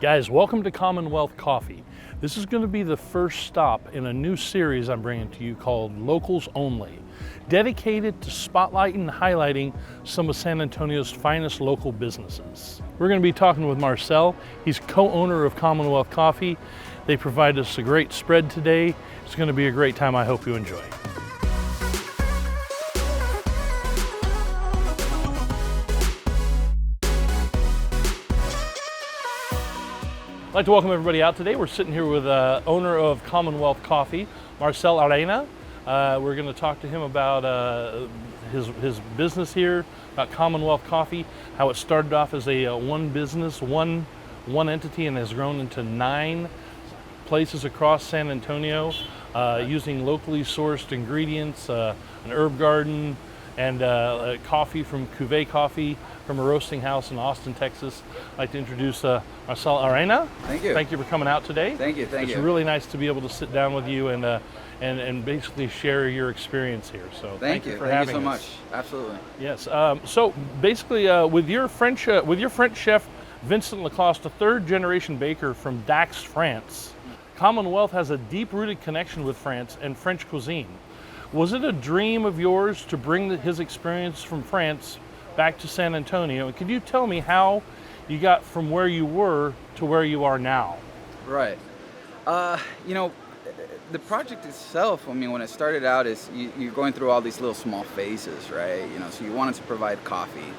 Guys, welcome to CommonWealth Coffee. This is going to be the first stop in a new series I'm bringing to you called Locals Only, dedicated to spotlighting and highlighting some of San Antonio's finest local businesses. We're going to be talking with Marcel. He's co-owner of CommonWealth Coffee. They provide us a great spread today. It's going to be a great time. I hope you enjoy. I'd like to welcome everybody out today. We're sitting here with owner of CommonWealth Coffee, Marcel Arena. We're going to talk to him about his business here, about CommonWealth Coffee, how it started off as a one business, one entity, and has grown into 9 places across San Antonio, using locally sourced ingredients, an herb garden, and coffee from Cuvée Coffee from a roasting house in Austin, Texas. I'd like to introduce Marcel Arena. Thank you. Thank you for coming out today. Thank you. It's really nice to be able to sit down with you and basically share your experience here. So thank you for having us. Thank you so much. Absolutely. Yes. So basically, with your French chef Vincent Lacoste, a third-generation baker from Dax, France, CommonWealth has a deep-rooted connection with France and French cuisine. Was it a dream of yours to bring his experience from France back to San Antonio? And could you tell me how you got from where you were to where you are now? Right. The project itself, when it started out, is you're going through all these little small phases, right? So you wanted to provide coffee,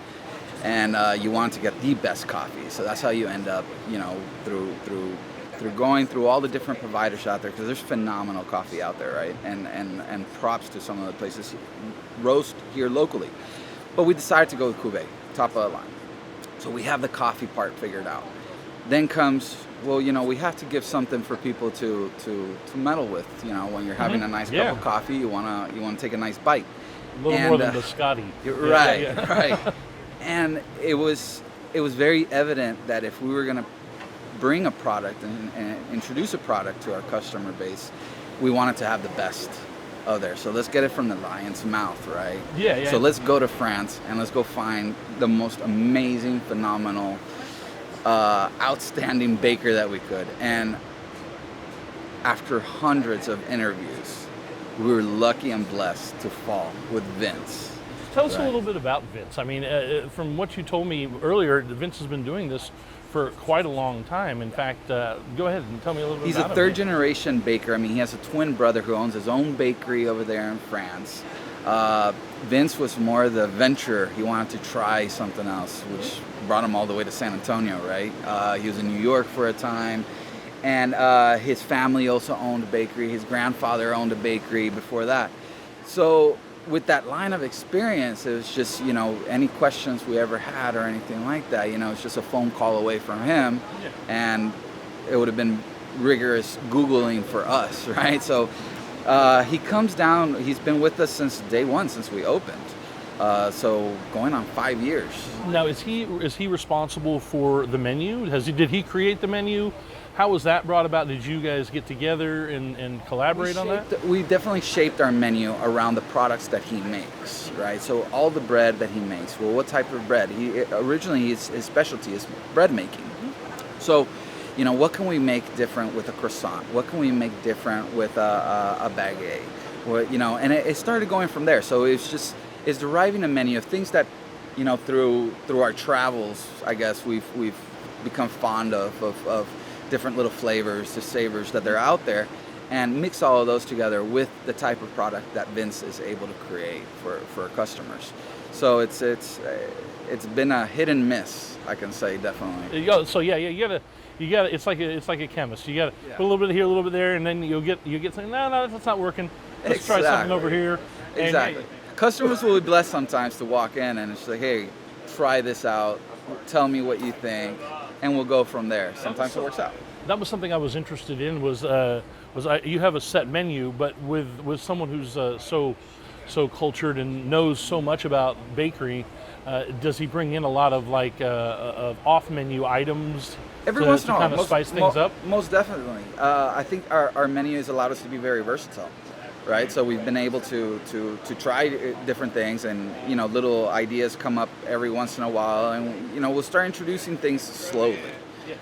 and you wanted to get the best coffee. So that's how you end up, through going through all the different providers out there, because there's phenomenal coffee out there, right? And props to some of the places roast here locally. But we decided to go with Cuvée, top of the line. So we have the coffee part figured out. Then comes, we have to give something for people to meddle with. When you're having a nice cup of coffee, you wanna take a nice bite. A little more than biscotti. Right, right. And it was very evident that if we were gonna bring a product and introduce a product to our customer base, we wanted to have the best of there. So let's get it from the lion's mouth, right? Yeah. So let's go to France and let's go find the most amazing, phenomenal, outstanding baker that we could. And after hundreds of interviews, we were lucky and blessed to fall with Vince. Tell us a little bit about Vince. I mean, from what you told me earlier, Vince has been doing this for quite a long time. In fact, go ahead and tell me a little bit about him. He's a third-generation baker. He has a twin brother who owns his own bakery over there in France. Vince was more the venture. He wanted to try something else, which brought him all the way to San Antonio, right? He was in New York for a time. And his family also owned a bakery. His grandfather owned a bakery before that. So with that line of experience, it was just, any questions we ever had or anything like that, it's just a phone call away from him. Yeah. And it would have been rigorous Googling for us, right? So he comes down, he's been with us since day one, since we opened. So going on 5 years. Now, is he responsible for the menu? Did he create the menu? How was that brought about? Did you guys get together and collaborate on that? We definitely shaped our menu around the products that he makes, right? So all the bread that he makes. Well, what type of bread? Originally, his specialty is bread making. Mm-hmm. So, what can we make different with a croissant? What can we make different with a baguette? And it started going from there. So it's deriving a menu of things that, through our travels, I guess we've become fond of different little flavors, the savors that are out there, and mix all of those together with the type of product that Vince is able to create for our customers. So it's been a hit and miss, I can say, definitely. You gotta. It's like a chemist. You gotta put a little bit here, a little bit there, and then you'll get something. No, that's not working. Let's try something over here. Exactly. Customers will be blessed sometimes to walk in and it's like, hey, try this out. Tell me what you think. And we'll go from there. Sometimes it works out. That was something I was interested in. You have a set menu, but with someone who's so cultured and knows so much about bakery, does he bring in a lot of of off menu items every once in a while, kind of spice things up? Most definitely. I think our menu has allowed us to be very versatile. Right, so we've been able to try different things, and little ideas come up every once in a while, and we'll start introducing things slowly. Yes.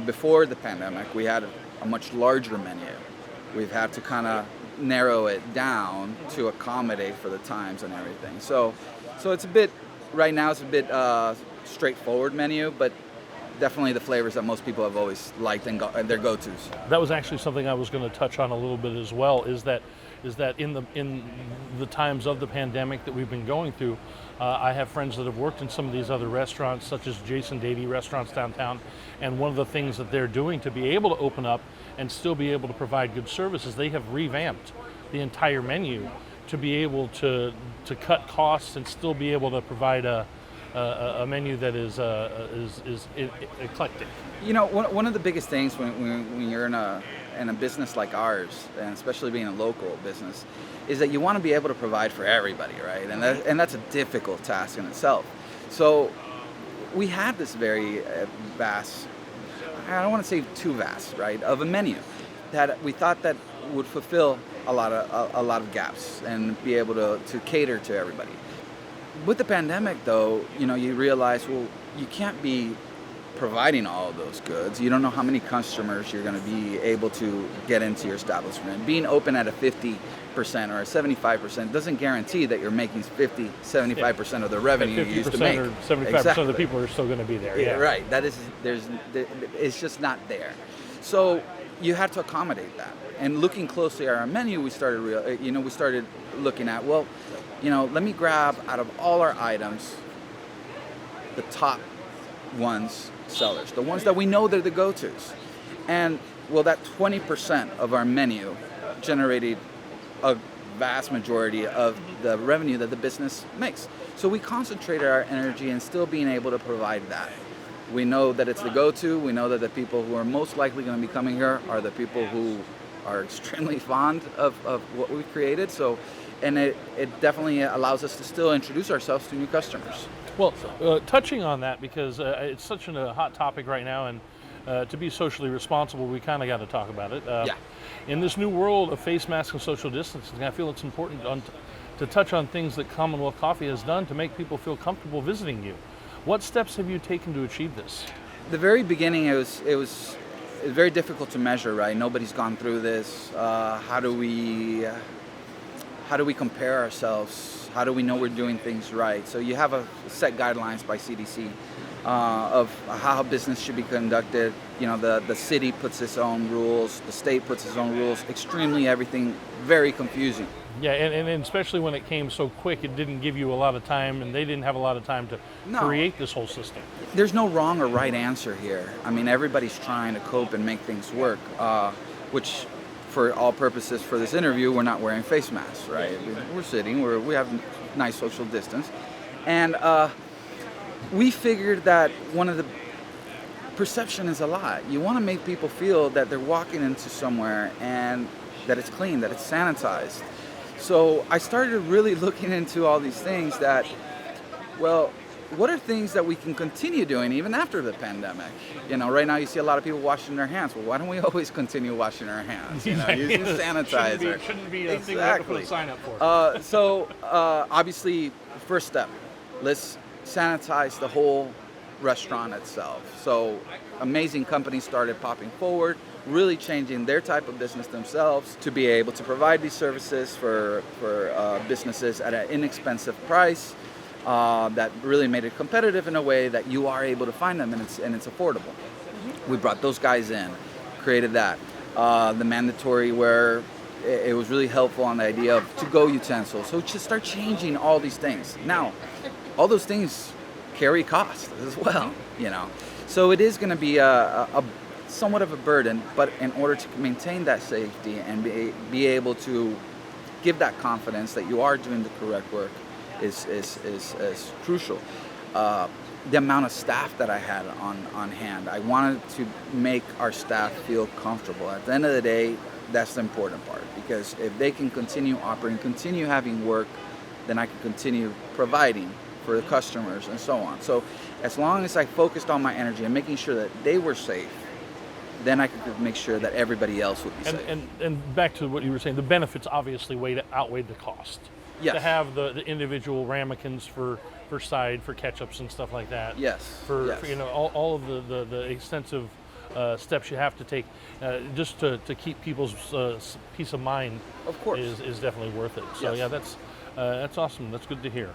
Before the pandemic, we had a much larger menu. We've had to kind of narrow it down to accommodate for the times and everything. So it's a bit, right now it's a bit straightforward menu, but definitely the flavors that most people have always liked and their go-tos. That was actually something I was going to touch on a little bit as well, is that in the times of the pandemic that we've been going through, I have friends that have worked in some of these other restaurants, such as Jason Dady restaurants downtown, and one of the things that they're doing to be able to open up and still be able to provide good service is they have revamped the entire menu to be able to cut costs and still be able to provide a menu that is eclectic. One of the biggest things when you're in a business like ours, and especially being a local business, is that you want to be able to provide for everybody, right? And that's a difficult task in itself. So we had this very vast, I don't want to say too vast, right, of a menu that we thought that would fulfill a lot of gaps and be able to cater to everybody. With the pandemic, though, you realize, well, you can't be providing all of those goods. You don't know how many customers you're going to be able to get into your establishment. Being open at a 50% or a 75% doesn't guarantee that you're making 50, 75% of the revenue you used to make. Or 75% of the people are still going to be there. Yeah, right. It's just not there. So you had to accommodate that. And looking closely at our menu, we started looking at, well, let me grab out of all our items the top ones sellers, the ones that we know they're the go-tos. And well, that 20% of our menu generated a vast majority of the revenue that the business makes. So we concentrated our energy in still being able to provide that. We know that it's the go-to. We know that the people who are most likely going to be coming here are the people who are extremely fond of what we've created. So, and it definitely allows us to still introduce ourselves to new customers. Well, touching on that, because it's such a hot topic right now, and to be socially responsible, we kind of got to talk about it. Yeah. In this new world of face masks and social distancing, I feel it's important to touch on things that CommonWealth Coffee has done to make people feel comfortable visiting you. What steps have you taken to achieve this? The very beginning, it was very difficult to measure, right? Nobody's gone through this. How do we compare ourselves? How do we know we're doing things right? So you have a set guidelines by CDC of how business should be conducted. The city puts its own rules, the state puts its own rules. Extremely everything very confusing. Yeah, and especially when it came so quick, it didn't give you a lot of time, and they didn't have a lot of time to create this whole system. There's no wrong or right answer here. I mean, everybody's trying to cope and make things work, which for all purposes for this interview, we're not wearing face masks, right? We're sitting, we have nice social distance. And we figured that one of the perception is a lot. You want to make people feel that they're walking into somewhere and that it's clean, that it's sanitized. So I started really looking into all these things that, well, what are things that we can continue doing even after the pandemic? Right now you see a lot of people washing their hands. Well, why don't we always continue washing our hands? Using sanitizer. Shouldn't be a thing we have to put a sign up for. So obviously, first step, let's sanitize the whole restaurant itself. So amazing companies started popping forward, really changing their type of business themselves to be able to provide these services for businesses at an inexpensive price. That really made it competitive in a way that you are able to find them and it's affordable. Mm-hmm. We brought those guys in, created that. The mandatory where it was really helpful on the idea of to-go utensils. So just start changing all these things. Now, all those things carry cost as well, So it is going to be a somewhat of a burden, but in order to maintain that safety and be able to give that confidence that you are doing the correct work, is crucial. The amount of staff that I had on hand, I wanted to make our staff feel comfortable. At the end of the day, that's the important part, because if they can continue operating, continue having work, then I can continue providing for the customers and so on. So as long as I focused on my energy and making sure that they were safe, then I could make sure that everybody else would be safe. And back to what you were saying, the benefits obviously outweighed the cost. Yes. To have the individual ramekins for for side, for ketchups and stuff like that. Yes. For, yes. for all of the extensive steps you have to take just to keep people's peace of mind. Of course. Is definitely worth it. So Yes. yeah, that's awesome. That's good to hear.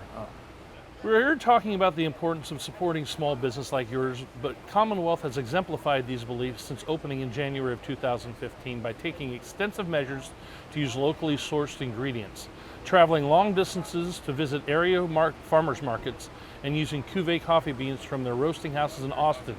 We're here talking about the importance of supporting small business like yours, but CommonWealth has exemplified these beliefs since opening in January of 2015 by taking extensive measures to use locally sourced ingredients, traveling long distances to visit area farmers markets, and using cuvee coffee beans from their roasting houses in Austin.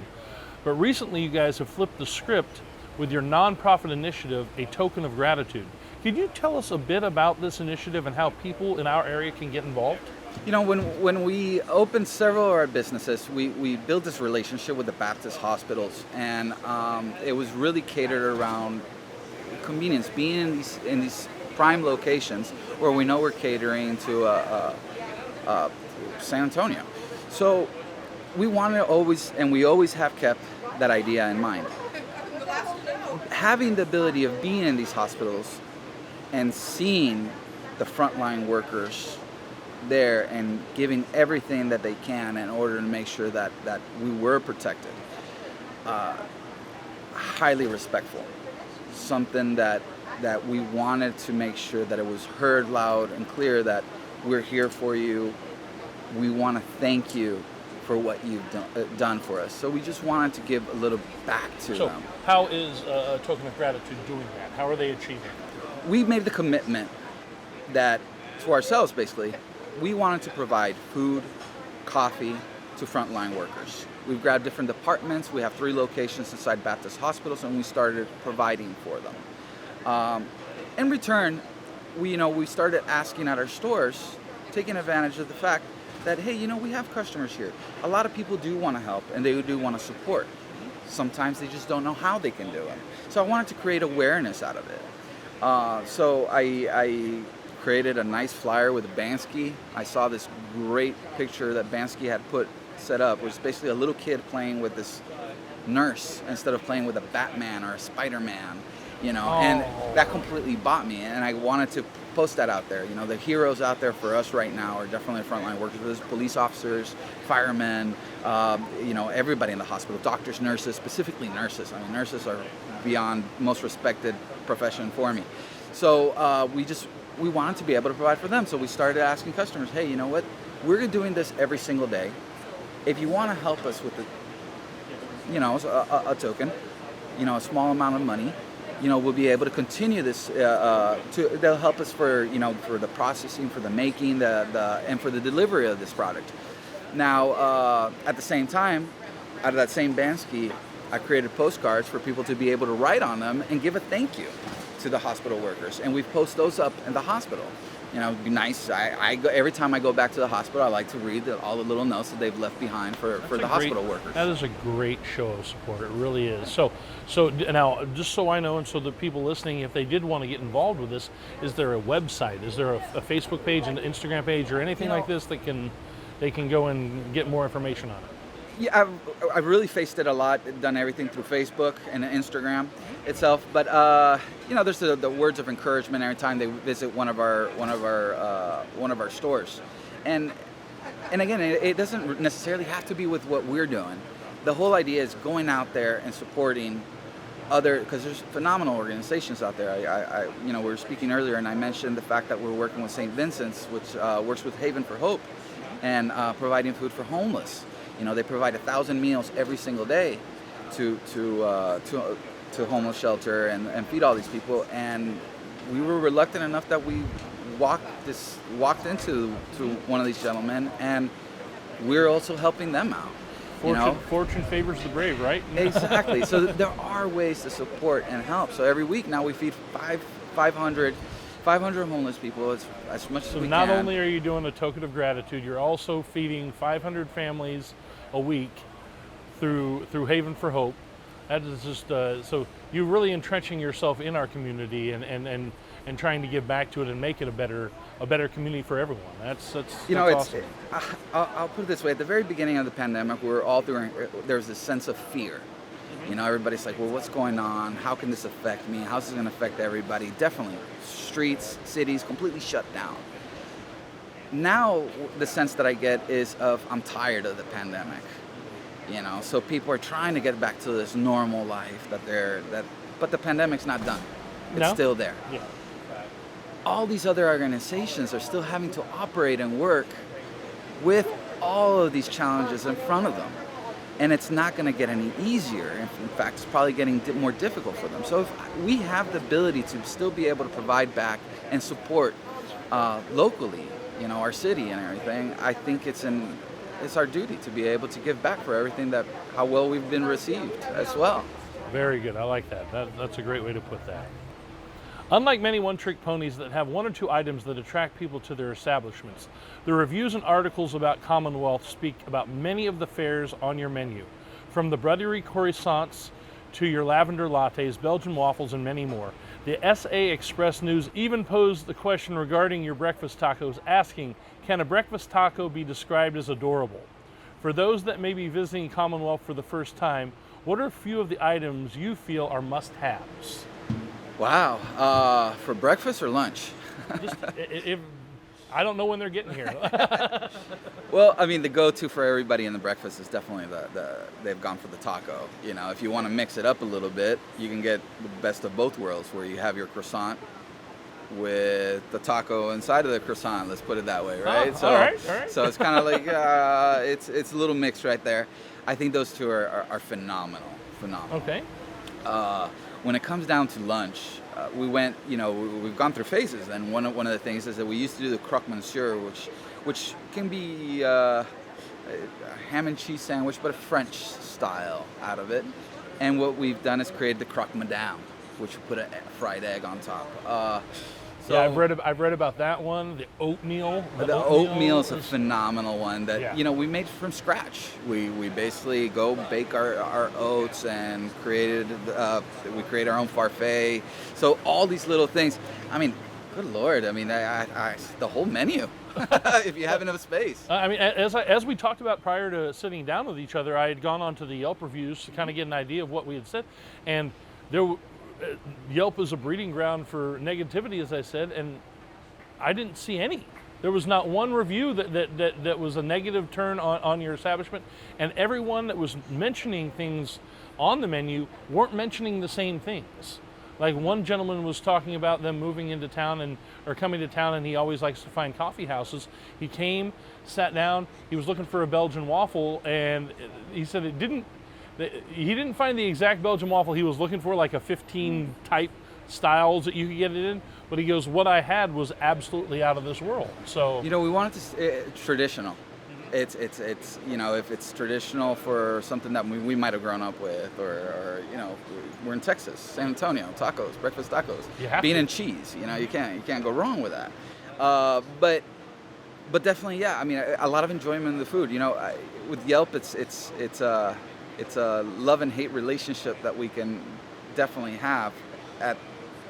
But recently you guys have flipped the script with your nonprofit initiative, A Token of Gratitude. Could you tell us a bit about this initiative and how people in our area can get involved? You know, when we opened several of our businesses, we built this relationship with the Baptist hospitals, and it was really catered around convenience, being in these prime locations where we know we're catering to San Antonio. So we want to always, and we always have kept that idea in mind. Having the ability of being in these hospitals and seeing the frontline workers there and giving everything that they can in order to make sure that we were protected. Highly respectful. Something that we wanted to make sure that it was heard loud and clear that we're here for you. We want to thank you for what you've done for us. So we just wanted to give a little back to them. So how is A Token of Gratitude doing that? How are they achieving it? We made the commitment that to ourselves, basically, we wanted to provide food, coffee to frontline workers. We've grabbed different departments. We have 3 locations inside Baptist hospitals, and we started providing for them. In return, we started asking at our stores, taking advantage of the fact that, hey, we have customers here. A lot of people do want to help, and they do want to support. Sometimes they just don't know how they can do it. So I wanted to create awareness out of it. So I created a nice flyer with a Bansky. I saw this great picture that Bansky had set up, which was basically a little kid playing with this nurse instead of playing with a Batman or a Spider-Man, and that completely bought me, and I wanted to post that out there. The heroes out there for us right now are definitely frontline workers. There's police officers, firemen, everybody in the hospital, doctors, nurses, specifically nurses. I mean, nurses are beyond most respected profession for me. So we wanted to be able to provide for them. So we started asking customers, hey, you know what? We're doing this every single day. If you want to help us with a token, a small amount of money, we'll be able to continue this. They'll help us for the processing, for the making, and for the delivery of this product. Now, at the same time, out of that same Bansky, I created postcards for people to be able to write on them and give a thank you to the hospital workers, and we've posted those up in the hospital. It'd be nice. I go every time I go back to the hospital. I like to read all the little notes that they've left behind for the hospital workers. That is a great show of support. It really is. So now, just so I know, and so the people listening, if they did want to get involved with this, is there a website? Is there a Facebook page, an Instagram page, or anything like this that they can go and get more information on it? Yeah, I've really faced it a lot. Done everything through Facebook and Instagram itself, but there's the words of encouragement every time they visit one of our stores, and again, it doesn't necessarily have to be with what we're doing. The whole idea is going out there and supporting because there's phenomenal organizations out there. We were speaking earlier, and I mentioned the fact that we're working with St. Vincent's, which works with Haven for Hope, and providing food for homeless. They provide 1,000 meals every single day to homeless shelter and feed all these people. And we were reluctant enough that we walked into one of these gentlemen, and we're also helping them out. Fortune favors the brave, right? Exactly. So there are ways to support and help. So every week now we feed 500 homeless people as much as we can. So not only are you doing a token of gratitude, you're also feeding 500 families a week through Haven for Hope. That is just so you're really entrenching yourself in our community and trying to give back to it and make it a better community for everyone. That's awesome. I'll put it this way: at the very beginning of the pandemic, we were all there was this sense of fear. Everybody's like, well, what's going on? How can this affect me? How's this going to affect everybody? Definitely, streets, cities, completely shut down. now the sense that I get is of I'm tired of the pandemic. So people are trying to get back to this normal life but the pandemic's not done. It's still there. Yeah. All these other organizations are still having to operate and work with all of these challenges in front of them. And it's not going to get any easier. In fact, it's probably getting more difficult for them. So if we have the ability to still be able to provide back and support locally, our city and everything, I think it's our duty to be able to give back for everything how well we've been received as well. Very good. I like that. That's a great way to put that. Unlike many one-trick ponies that have one or two items that attract people to their establishments, the reviews and articles about CommonWealth speak about many of the fares on your menu, from the buttery croissants to your lavender lattes, Belgian waffles, and many more. The SA Express News even posed the question regarding your breakfast tacos, asking, can a breakfast taco be described as adorable? For those that may be visiting CommonWealth for the first time, what are a few of the items you feel are must-haves? Wow, for breakfast or lunch? If I don't know when they're getting here. Well, I mean, the go-to for everybody in the breakfast is definitely they've gone for the taco. If you want to mix it up a little bit, you can get the best of both worlds, where you have your croissant with the taco inside of the croissant. Let's put it that way, right? All right. So it's kind of like it's a little mix right there. I think those two are phenomenal. Okay. When it comes down to lunch, we went, we've gone through phases, and one of the things is that we used to do the croque monsieur, which can be a ham and cheese sandwich, but a French style out of it. And what we've done is created the croque madame, which we put a fried egg on top. Yeah, I've read about that one. The oatmeal. The oatmeal is a phenomenal one that we made from scratch. We basically go bake our oats and we created our own parfait. So all these little things. I mean, good Lord! I mean, the whole menu. If you have enough space. I mean, as we talked about prior to sitting down with each other, I had gone onto the Yelp reviews to kind of get an idea of what we had said, and Yelp is a breeding ground for negativity, as I said, and I didn't see any. There was not one review that was a negative turn on your establishment, and everyone that was mentioning things on the menu weren't mentioning the same things. Like one gentleman was talking about them moving into town or coming to town, and he always likes to find coffee houses. He came, sat down, he was looking for a Belgian waffle, and he said he didn't find the exact Belgian waffle he was looking for, like a 15 type styles that you could get it in. But he goes, what I had was absolutely out of this world. So we want it to traditional. It's if it's traditional for something that we might have grown up with, or we're in Texas, San Antonio, tacos, breakfast tacos, bean and cheese. You can't go wrong with that. But definitely, yeah. I mean, a lot of enjoyment in the food. With Yelp, it's a love and hate relationship that we can definitely have at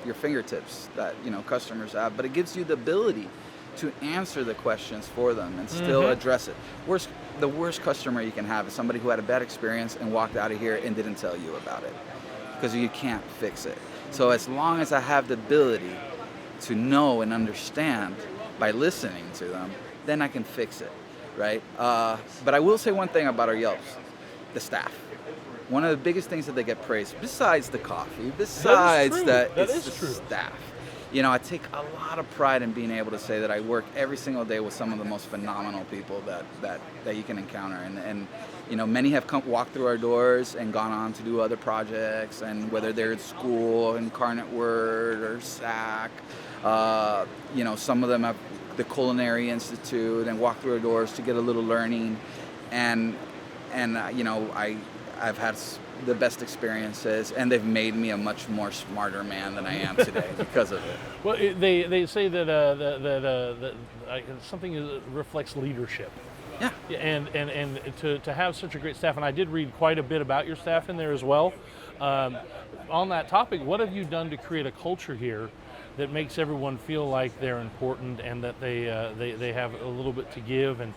your fingertips that customers have, but it gives you the ability to answer the questions for them and still address it. The worst customer you can have is somebody who had a bad experience and walked out of here and didn't tell you about it, because you can't fix it. So as long as I have the ability to know and understand by listening to them, then I can fix it, right? But I will say one thing about our Yelps: the staff. One of the biggest things that they get praised, besides the coffee, besides that, it's the staff. I take a lot of pride in being able to say that I work every single day with some of the most phenomenal people that you can encounter. And many have walked through our doors and gone on to do other projects, and whether they're at school, Incarnate Word, or SAC, some of them have the Culinary Institute and walked through our doors to get a little learning. And I've had the best experiences, and they've made me a much more smarter man than I am today because of it. Well, they say that something reflects leadership. Yeah. And to have such a great staff, and I did read quite a bit about your staff in there as well. On that topic, what have you done to create a culture here that makes everyone feel like they're important and that they have a little bit to give? And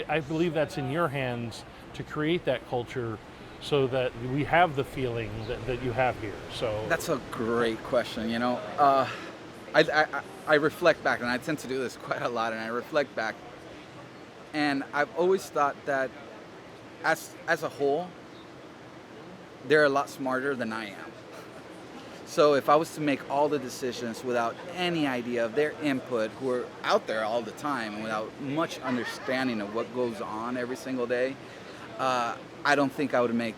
I believe that's in your hands to create that culture, so that we have the feeling that you have here. So that's a great question. I reflect back, and I tend to do this quite a lot, and I reflect back, and I've always thought that as a whole, they're a lot smarter than I am. So if I was to make all the decisions without any idea of their input, who are out there all the time, and without much understanding of what goes on every single day, I don't think I would make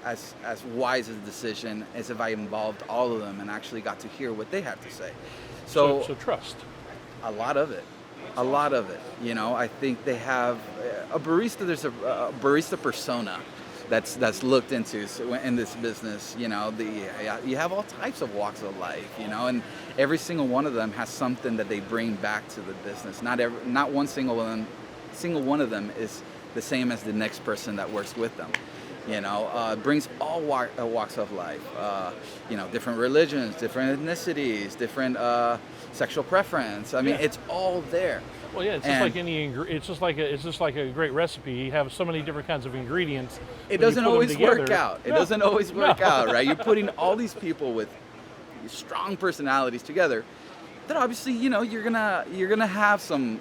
as wise a decision as if I involved all of them and actually got to hear what they have to say. So trust. A lot of it. You know, I think they have a barista. There's a barista persona that's looked into in this business. You know, you have all types of walks of life. You know, and every single one of them has something that they bring back to the business. Not one single one of them is the same as the next person that works with them. You know, brings all walks of life. You know, different religions, different ethnicities, different sexual preference. I mean, it's all there. Well, yeah, it's just like any. It's just like a great recipe. You have so many different kinds of ingredients. It doesn't always work out. It doesn't always work out, right? You're putting all these people with strong personalities together. That obviously, you know, you're gonna have some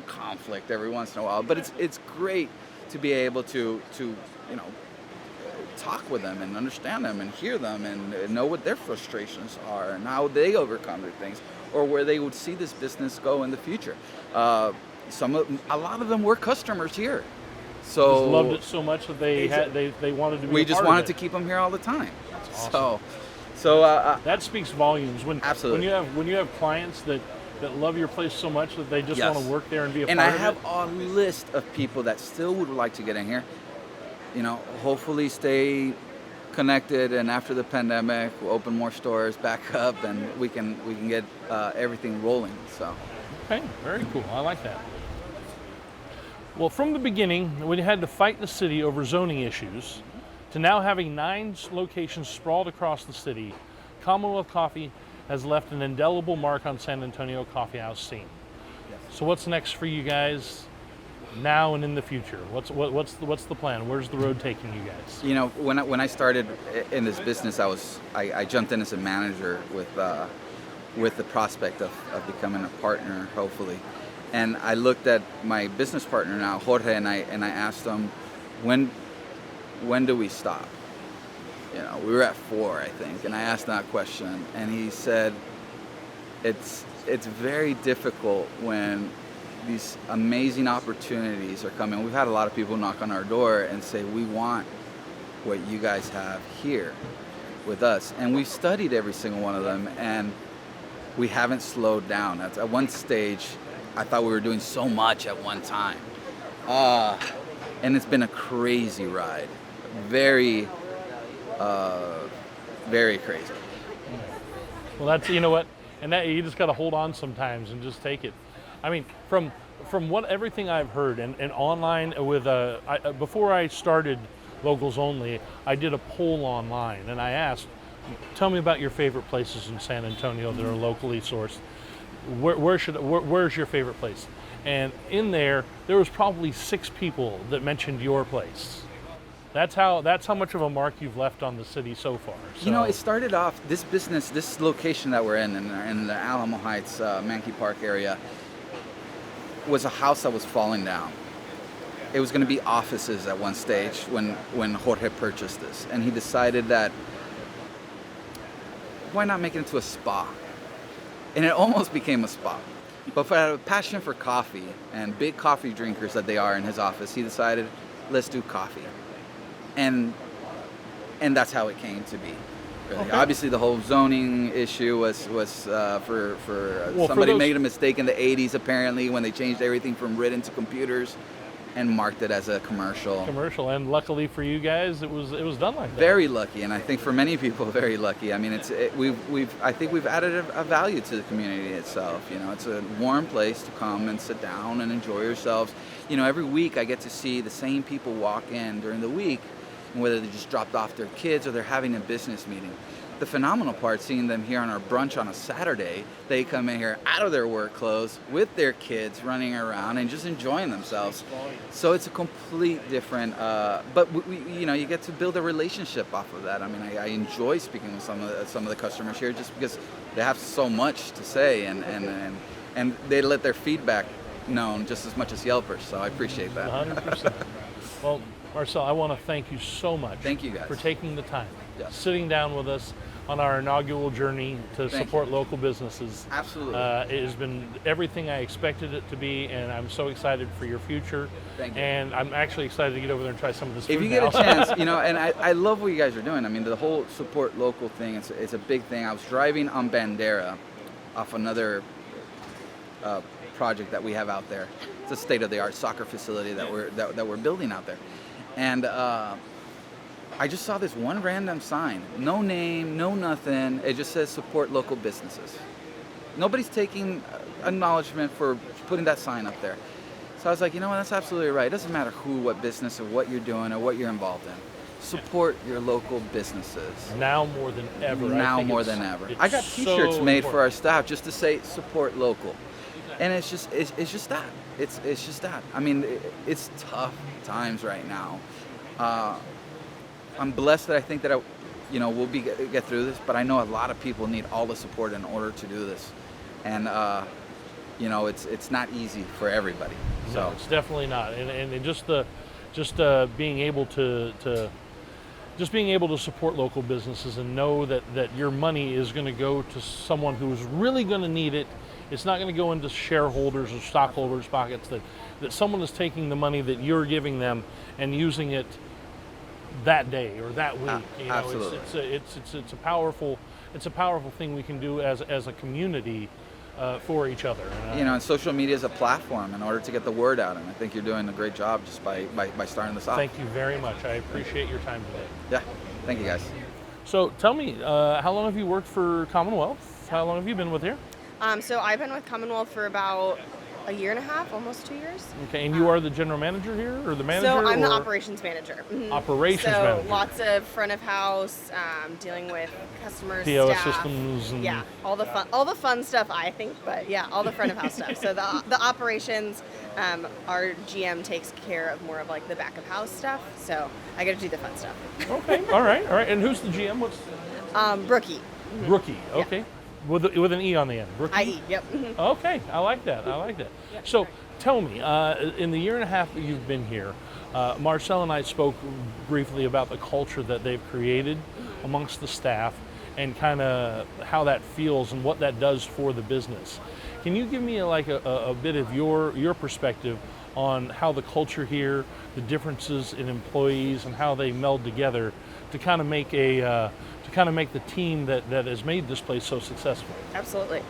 conflict every once in a while. But it's great to be able to you know, talk with them and understand them and hear them and know what their frustrations are and how they overcome their things, or where they would see this business go in the future. A lot of them were customers here, so just loved it so much that they wanted to be. We just wanted to keep them here all the time. That's awesome. So that speaks volumes. Absolutely. When you have clients that love your place so much that they just want to work there and be a part of it. And I have a list of people that still would like to get in here. You know, hopefully stay connected, and after the pandemic, we'll open more stores back up, and we can get everything rolling. So, okay, very cool. I like that. Well, from the beginning, when you had to fight the city over zoning issues, to now having 9 locations sprawled across the city, CommonWealth Coffee has left an indelible mark on San Antonio coffeehouse scene. yes. So what's next for you guys? Now and in the future, what's the plan? Where's the road taking you guys? You know, when I started in this business, I jumped in as a manager with the prospect of becoming a partner, hopefully. And I looked at my business partner now, Jorge, and I asked him, when do we stop? You know, we were at 4, I think, and I asked that question, and he said, it's very difficult when these amazing opportunities are coming. We've had a lot of people knock on our door and say, we want what you guys have here with us. And we've studied every single one of them, and we haven't slowed down. At one stage, I thought we were doing so much at one time. And it's been a crazy ride. Very, very crazy. Well, that's, you know what, and that you just got to hold on sometimes and just take it. I mean, from everything I've heard and online with before I started Locals Only, I did a poll online and I asked, tell me about your favorite places in San Antonio that are locally sourced. Where's your favorite place? And in there was probably 6 people that mentioned your place. That's how much of a mark you've left on the city so far. So, you know, it started off, this business, this location that we're in the Alamo Heights, Mankey Park area, was a house that was falling down. It was going to be offices at one stage when Jorge purchased this, and he decided that why not make it into a spa? And it almost became a spa. But for a passion for coffee and big coffee drinkers that they are in his office, he decided, let's do coffee. And that's how it came to be. Really. Okay. Obviously, the whole zoning issue was for somebody made a mistake in the 80s, apparently, when they changed everything from written to computers and marked it as a commercial. And luckily for you guys, it was done like that. Very lucky, and I think for many people, very lucky. I mean, I think we've added a value to the community itself. You know, it's a warm place to come and sit down and enjoy yourselves. You know, every week I get to see the same people walk in during the week, and whether they just dropped off their kids or they're having a business meeting. the phenomenal part, seeing them here on our brunch on a Saturday, they come in here out of their work clothes with their kids running around and just enjoying themselves. So it's a complete different, but you get to build a relationship off of that. I mean, I enjoy speaking with some of the customers here just because they have so much to say, and they let their feedback known just as much as Yelpers. So I appreciate that. 100%. Well, Marcel, I want to thank you so much. Thank you guys for taking the time, Yes. sitting down with us on our inaugural journey to support local businesses. Absolutely. It has been everything I expected it to be, and I'm so excited for your future. Thank you. And I'm actually excited to get over there and try some of this food If you get now. a chance, and I love what you guys are doing. I mean, the whole support local thing, it's a big thing. I was driving on Bandera off another project that we have out there. It's a state-of-the-art soccer facility that we're building out there. And I just saw this one random sign, no name, no nothing. It just says support local businesses. Nobody's taking acknowledgement for putting that sign up there. So I was like, you know what, that's absolutely right. It doesn't matter who, what business, or what you're doing, or what you're involved in. Support your local businesses. Now more than ever. Now more than ever. I got T-shirts so made for important. our staff just to say support local, and it's just that. It's just that. I mean, it's tough times right now. I'm blessed that I think that we'll get through this, but I know a lot of people need all the support in order to do this, and it's not easy for everybody. So No, it's definitely not. And just being able to support local businesses and know that your money is going to go to someone who's really going to need it. It's not going to go into shareholders or stockholders' pockets. That someone is taking the money that you're giving them and using it that day or that week. Absolutely. It's a powerful thing we can do as a community for each other. And social media is a platform in order to get the word out, and I think you're doing a great job just by starting this off. Thank you very much. I appreciate your time today. Yeah, thank you guys. So tell me, how long have you worked for CommonWealth? How long have you been with here? So I've been with CommonWealth for about a year and a half, almost 2 years. Okay, and you are the general manager here, or the manager? So I'm the or operations manager. Mm-hmm. Operations so manager. lots of front of house, dealing with customers, POS staff. systems. And Yeah, all the fun stuff, I think, but yeah, all the front of house stuff. So the operations, our GM takes care of more of like the back of house stuff. So I get to do the fun stuff. Okay, all right. And who's the GM? What's Brookie. Rookie? Okay, with an E on the end. Rookie. IE. Yep. Mhm. Okay, I like that. So tell me, in the year and a half that you've been here, Marcel and I spoke briefly about the culture that they've created amongst the staff and kind of how that feels and what that does for the business. Can you give me a bit of your perspective on how the culture here, the differences in employees, and how they meld together to kind of make the team that has made this place so successful? Absolutely.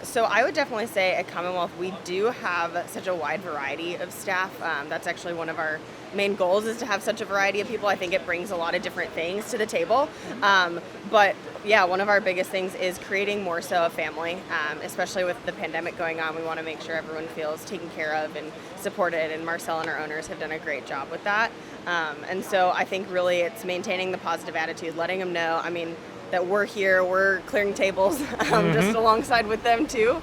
So I would definitely say at CommonWealth we do have such a wide variety of staff. That's actually one of our main goals, is to have such a variety of people. I think it brings a lot of different things to the table. But yeah, one of our biggest things is creating more so a family, especially with the pandemic going on. We want to make sure everyone feels taken care of and supported, and Marcel and our owners have done a great job with that. And so I think really it's maintaining the positive attitude, letting them know, that we're here, we're clearing tables just alongside with them too.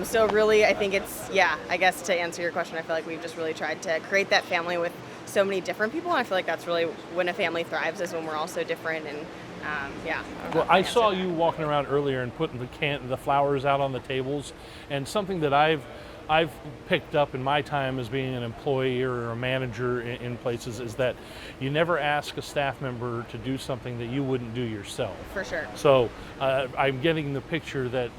So really I think I guess to answer your question, I feel like we've just really tried to create that family with so many different people, and I feel like that's really when a family thrives, is when we're all so different. And Well, I saw you walking around earlier and putting the flowers out on the tables, and something that I've picked up in my time as being an employee or a manager in places is that you never ask a staff member to do something that you wouldn't do yourself. For sure. So I'm getting the picture that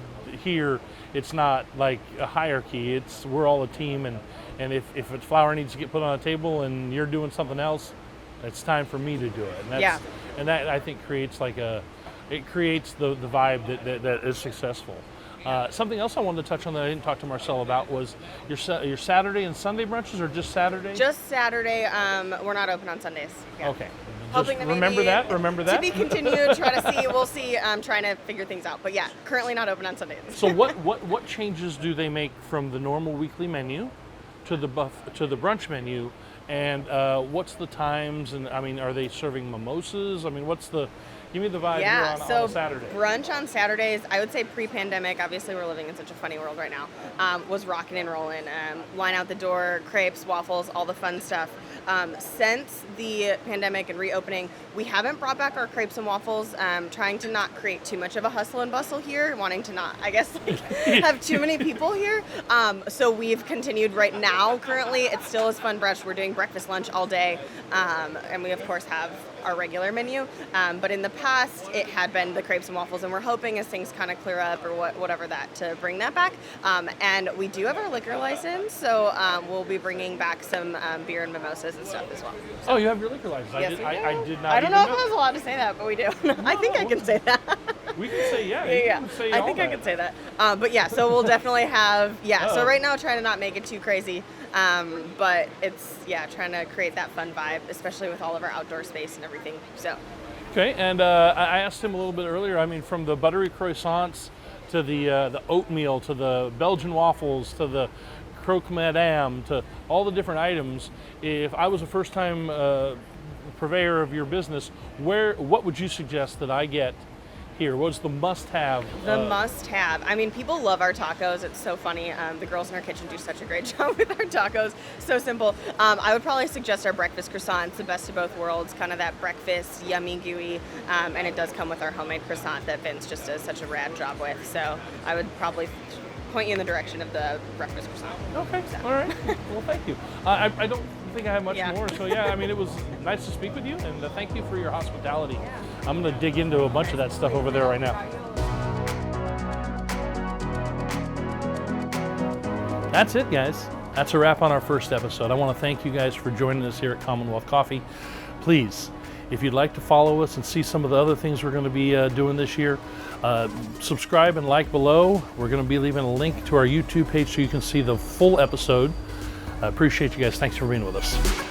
here it's not like a hierarchy. We're all a team, and if a flower needs to get put on a table and you're doing something else, it's time for me to do it. And that I think creates the vibe that is successful. Something else I wanted to touch on that I didn't talk to Marcel about was your Saturday and Sunday brunches, or just Saturday? Just Saturday. We're not open on Sundays. Yeah. Okay. Hoping Just that remember that. To be continued. Try to see. We'll see. Trying to figure things out. But yeah, currently not open on Sundays. So what changes do they make from the normal weekly menu to the brunch menu, and what's the times? And are they serving mimosas? Give me the vibe Yeah, here on so a Saturday. brunch on Saturdays, I would say pre-pandemic, obviously we're living in such a funny world right now, was rocking and rolling. Line out the door, crepes, waffles, all the fun stuff. Since the pandemic and reopening, we haven't brought back our crepes and waffles, trying to not create too much of a hustle and bustle here, wanting to not, I guess, like, have too many people here. So we've continued right now. Currently, it still is fun brunch. We're doing breakfast, lunch all day, and we, of course, have our regular menu. But in the past, it had been the crepes and waffles, and we're hoping as things kind of clear up or whatever that to bring that back. And we do have our liquor license, so we'll be bringing back some beer and mimosas and stuff as well. Oh, you have your liquor license. Yes, I did not. I don't know even if I was allowed to say that, but we do. I think I can say that. We can say yeah. Yeah, You yeah. can say I all think I that. can say that. But yeah, so we'll definitely have, Uh-oh. So right now trying to not make it too crazy. But it's, trying to create that fun vibe, especially with all of our outdoor space and everything. So. Okay, and I asked him a little bit earlier. I mean, from the buttery croissants to the oatmeal to the Belgian waffles to the croque madame to all the different items. If I was a first-time purveyor of your business, what would you suggest that I get here? What's the must-have? The must-have. I mean, people love our tacos. It's so funny. The girls in our kitchen do such a great job with our tacos. So simple. I would probably suggest our breakfast croissants, the best of both worlds, kind of that breakfast, yummy, gooey, and it does come with our homemade croissant that Vince just does such a rad job with. So I would probably point you in the direction of the breakfast croissant. Okay, all right. Well, thank you. I don't think I have much Yeah. more. So yeah, I mean, it was nice to speak with you, and thank you for your hospitality. I'm going to dig into a bunch of that stuff over there right now. That's it, guys. That's a wrap on our first episode. I want to thank you guys for joining us here at CommonWealth Coffee. Please, if you'd like to follow us and see some of the other things we're going to be doing this year, subscribe and like below. We're going to be leaving a link to our YouTube page so you can see the full episode. I appreciate you guys. Thanks for being with us.